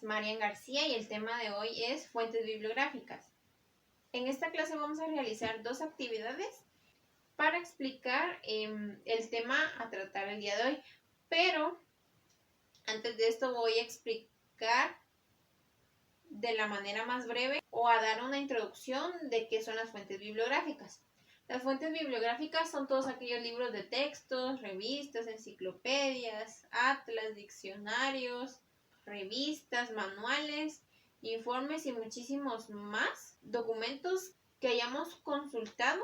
es Marian García y el tema de hoy es fuentes bibliográficas. En esta clase vamos a realizar dos actividades para explicar el tema a tratar el día de hoy, pero antes de esto voy a explicar de la manera más breve o a dar una introducción de qué son las fuentes bibliográficas. Las fuentes bibliográficas son todos aquellos libros de textos, revistas, enciclopedias, atlas, diccionarios, revistas, manuales, informes y muchísimos más documentos que hayamos consultado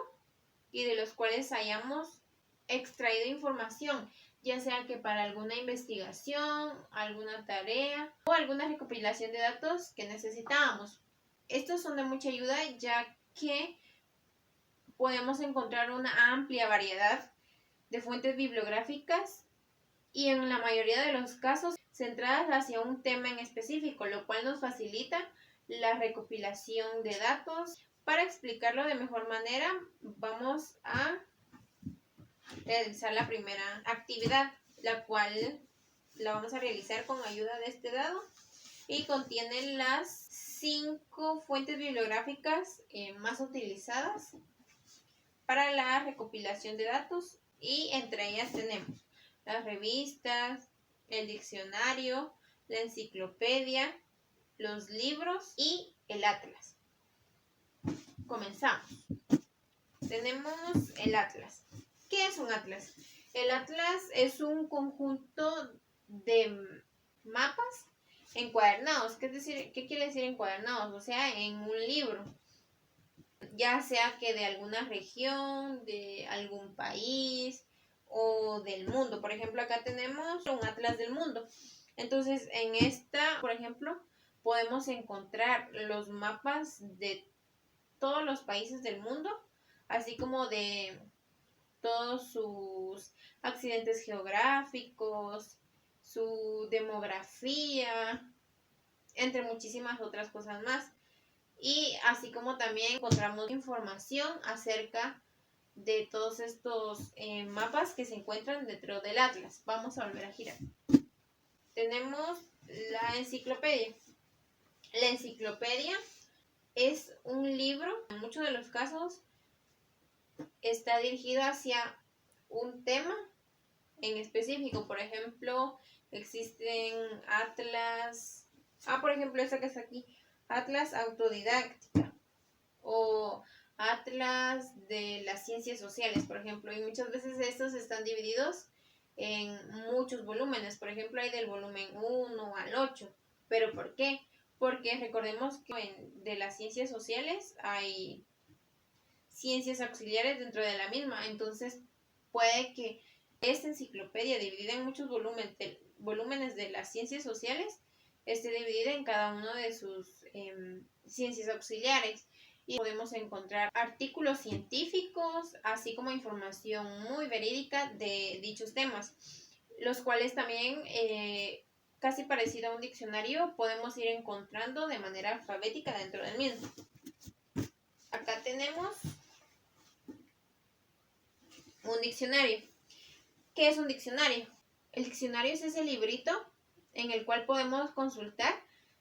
y de los cuales hayamos extraído información, ya sea que para alguna investigación, alguna tarea o alguna recopilación de datos que necesitábamos. Estos son de mucha ayuda ya que podemos encontrar una amplia variedad de fuentes bibliográficas y en la mayoría de los casos centradas hacia un tema en específico, lo cual nos facilita la recopilación de datos. Para explicarlo de mejor manera, vamos a realizar la primera actividad, la cual la vamos a realizar con ayuda de este dado y contiene las 5 fuentes bibliográficas más utilizadas para la recopilación de datos, y entre ellas tenemos las revistas, el diccionario, la enciclopedia, los libros y el atlas. Comenzamos. Tenemos el atlas. ¿Qué es un atlas? El atlas es un conjunto de mapas encuadernados. ¿Qué quiere decir encuadernados? O sea, en un libro. Ya sea que de alguna región, de algún país o del mundo. Por ejemplo, acá tenemos un atlas del mundo. Entonces, en esta, por ejemplo, podemos encontrar los mapas de todos los países del mundo, así como de todos sus accidentes geográficos, su demografía, entre muchísimas otras cosas más. Y así como también encontramos información acerca de todos estos mapas que se encuentran dentro del atlas. Vamos a volver a girar. Tenemos la enciclopedia. La enciclopedia es un libro, en muchos de los casos está dirigido hacia un tema en específico. Por ejemplo, existen atlas, por ejemplo esta que está aquí, atlas autodidáctica o atlas de las ciencias sociales, por ejemplo, y muchas veces estos están divididos en muchos volúmenes. Por ejemplo, hay del volumen 1 al 8. ¿Pero por qué? Porque recordemos que de las ciencias sociales hay ciencias auxiliares dentro de la misma, entonces puede que esta enciclopedia dividida en muchos volúmenes de las ciencias sociales esté dividida en cada uno de sus ciencias auxiliares, y podemos encontrar artículos científicos así como información muy verídica de dichos temas, los cuales también casi parecido a un diccionario podemos ir encontrando de manera alfabética dentro del mismo. Acá tenemos un diccionario. ¿Qué es un diccionario? El diccionario es ese librito en el cual podemos consultar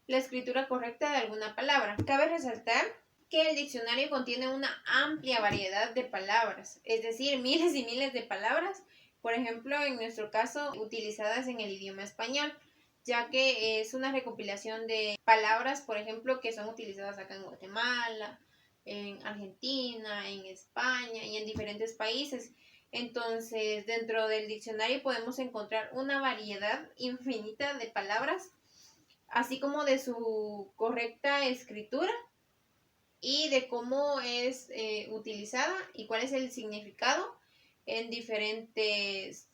la escritura correcta de alguna palabra. Cabe resaltar que el diccionario contiene una amplia variedad de palabras, es decir, miles y miles de palabras, por ejemplo, en nuestro caso, utilizadas en el idioma español, ya que es una recopilación de palabras, por ejemplo, que son utilizadas acá en Guatemala, en Argentina, en España y en diferentes países. Entonces, dentro del diccionario podemos encontrar una variedad infinita de palabras, así como de su correcta escritura y de cómo es utilizada y cuál es el significado en diferentes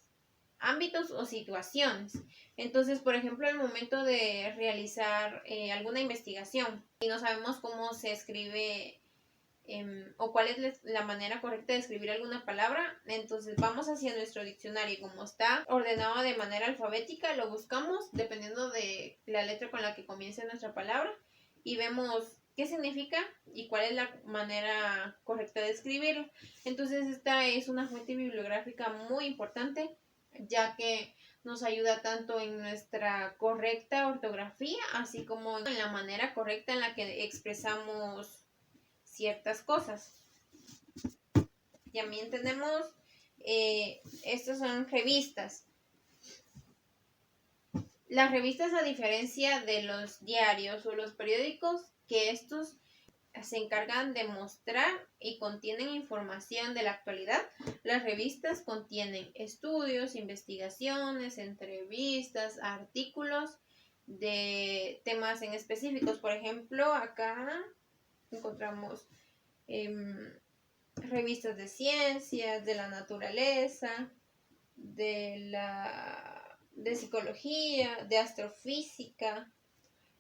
ámbitos o situaciones. Entonces, por ejemplo, al momento de realizar alguna investigación y no sabemos cómo se escribe o cuál es la manera correcta de escribir alguna palabra, entonces vamos hacia nuestro diccionario, como está ordenado de manera alfabética, lo buscamos dependiendo de la letra con la que comience nuestra palabra y vemos qué significa y cuál es la manera correcta de escribirlo. Entonces esta es una fuente bibliográfica muy importante ya que nos ayuda tanto en nuestra correcta ortografía, así como en la manera correcta en la que expresamos ciertas cosas. También tenemos, estas son revistas. Las revistas, a diferencia de los diarios o los periódicos, que estos se encargan de mostrar y contienen información de la actualidad, las revistas contienen estudios, investigaciones, entrevistas, artículos de temas en específicos. Por ejemplo, acá encontramos revistas de ciencias, de la naturaleza, de psicología, de astrofísica.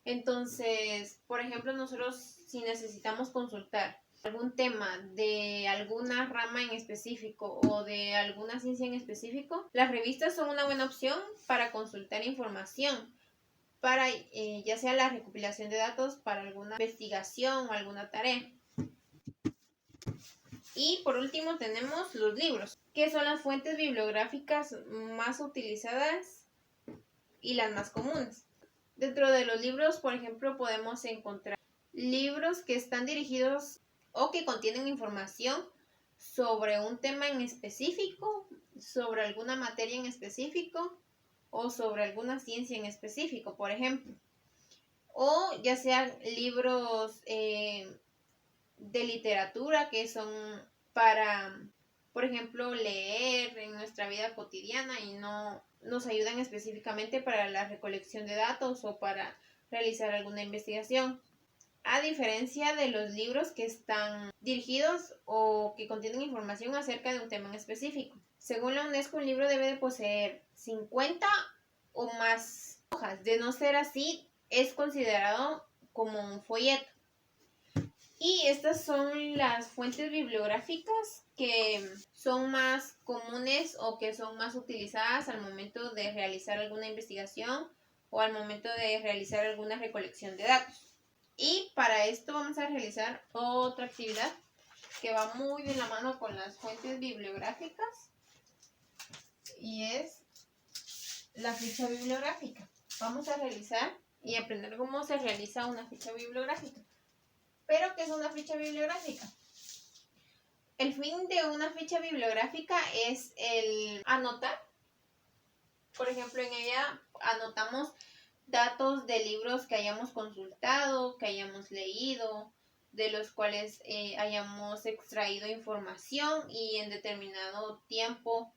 Entonces, por ejemplo, nosotros, si necesitamos consultar algún tema de alguna rama en específico o de alguna ciencia en específico, las revistas son una buena opción para consultar información, para ya sea la recopilación de datos para alguna investigación o alguna tarea. Y por último tenemos los libros, que son las fuentes bibliográficas más utilizadas y las más comunes. Dentro de los libros, por ejemplo, podemos encontrar libros que están dirigidos o que contienen información sobre un tema en específico, sobre alguna materia en específico o sobre alguna ciencia en específico, por ejemplo. O ya sean libros de literatura que son para, por ejemplo, leer en nuestra vida cotidiana y no nos ayudan específicamente para la recolección de datos o para realizar alguna investigación. A diferencia de los libros que están dirigidos o que contienen información acerca de un tema en específico. Según la UNESCO, un libro debe de poseer 50 o más hojas. De no ser así, es considerado como un folleto. Y estas son las fuentes bibliográficas que son más comunes o que son más utilizadas al momento de realizar alguna investigación o al momento de realizar alguna recolección de datos. Y para esto vamos a realizar otra actividad que va muy de la mano con las fuentes bibliográficas y es la ficha bibliográfica. Vamos a realizar y aprender cómo se realiza una ficha bibliográfica. ¿Pero qué es una ficha bibliográfica? El fin de una ficha bibliográfica es el anotar. Por ejemplo, en ella anotamos datos de libros que hayamos consultado, que hayamos leído, de los cuales hayamos extraído información y en determinado tiempo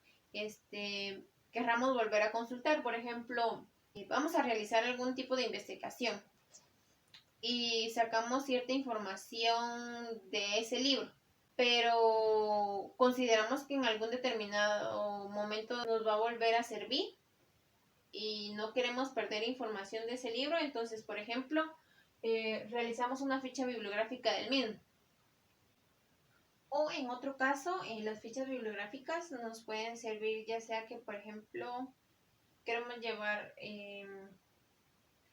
querramos volver a consultar. Por ejemplo, vamos a realizar algún tipo de investigación y sacamos cierta información de ese libro, pero consideramos que en algún determinado momento nos va a volver a servir y no queremos perder información de ese libro. Entonces, por ejemplo, realizamos una ficha bibliográfica del mismo. O en otro caso, las fichas bibliográficas nos pueden servir ya sea que, por ejemplo, queremos llevar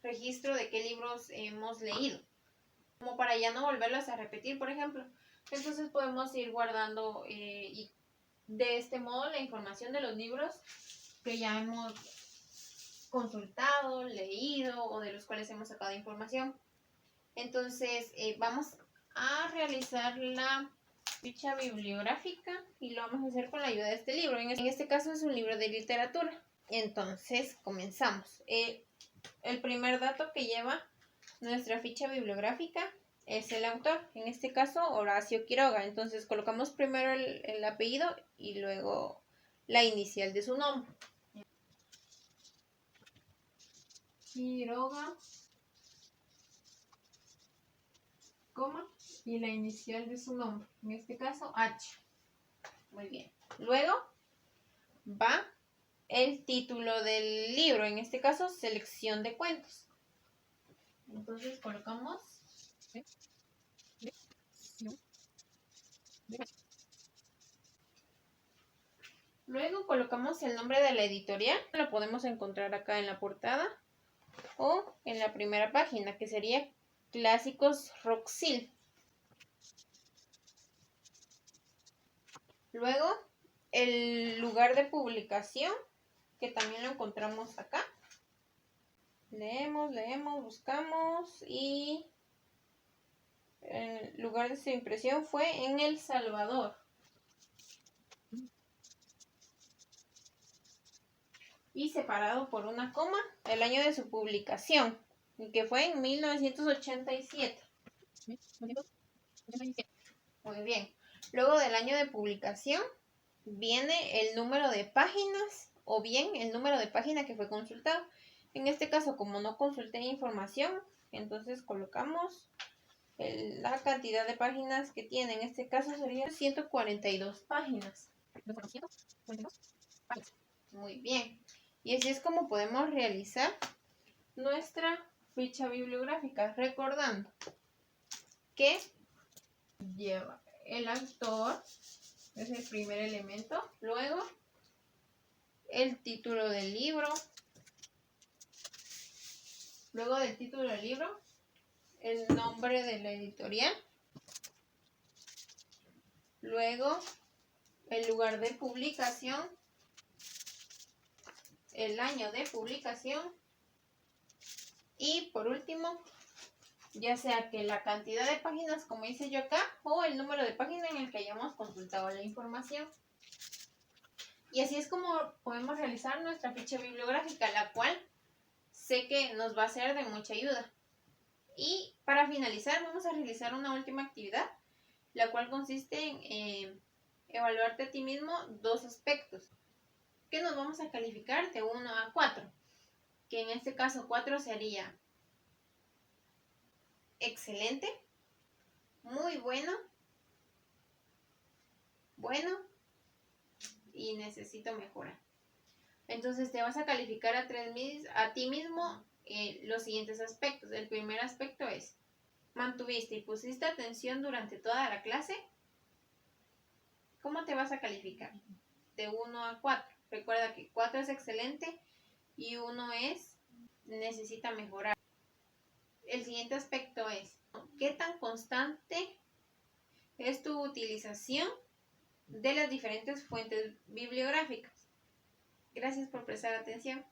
registro de qué libros hemos leído, como para ya no volverlas a repetir, por ejemplo. Entonces podemos ir guardando y de este modo la información de los libros que ya hemos consultado, leído o de los cuales hemos sacado información. Entonces vamos a realizar la ficha bibliográfica y lo vamos a hacer con la ayuda de este libro. En este caso es un libro de literatura. Entonces comenzamos. El primer dato que lleva nuestra ficha bibliográfica es el autor, en este caso Horacio Quiroga. Entonces colocamos primero el apellido y luego la inicial de su nombre. Quiroga, coma, y la inicial de su nombre, en este caso H. Muy bien. Luego va el título del libro, en este caso Selección de cuentos. Entonces colocamos luego colocamos el nombre de la editorial. Lo podemos encontrar acá en la portada o en la primera página, que sería Clásicos Roxil. Luego el lugar de publicación que también lo encontramos acá. Leemos, buscamos y el lugar de su impresión fue en El Salvador. Y separado por una coma el año de su publicación, que fue en 1987. Muy bien. Luego del año de publicación viene el número de páginas o bien el número de página que fue consultado. En este caso, como no consulté información, entonces colocamos la cantidad de páginas que tiene. En este caso sería 142 páginas. Muy bien. Y así es como podemos realizar nuestra ficha bibliográfica, recordando que lleva el autor, es el primer elemento, luego el título del libro, luego del título del libro, el nombre de la editorial, luego el lugar de publicación, el año de publicación y por último, ya sea que la cantidad de páginas, como hice yo acá, o el número de páginas en el que hayamos consultado la información. Y así es como podemos realizar nuestra ficha bibliográfica, la cual sé que nos va a ser de mucha ayuda. Y para finalizar, vamos a realizar una última actividad, la cual consiste en evaluarte a ti mismo dos aspectos, que nos vamos a calificar de 1 a 4, que en este caso 4 sería excelente, muy bueno, bueno y necesito mejorar. Entonces te vas a calificar a ti mismo los siguientes aspectos. El primer aspecto es: ¿mantuviste y pusiste atención durante toda la clase? ¿Cómo te vas a calificar? De 1 a 4. Recuerda que 4 es excelente y 1 es necesita mejorar. El siguiente aspecto es: ¿qué tan constante es tu utilización de las diferentes fuentes bibliográficas? Gracias por prestar atención.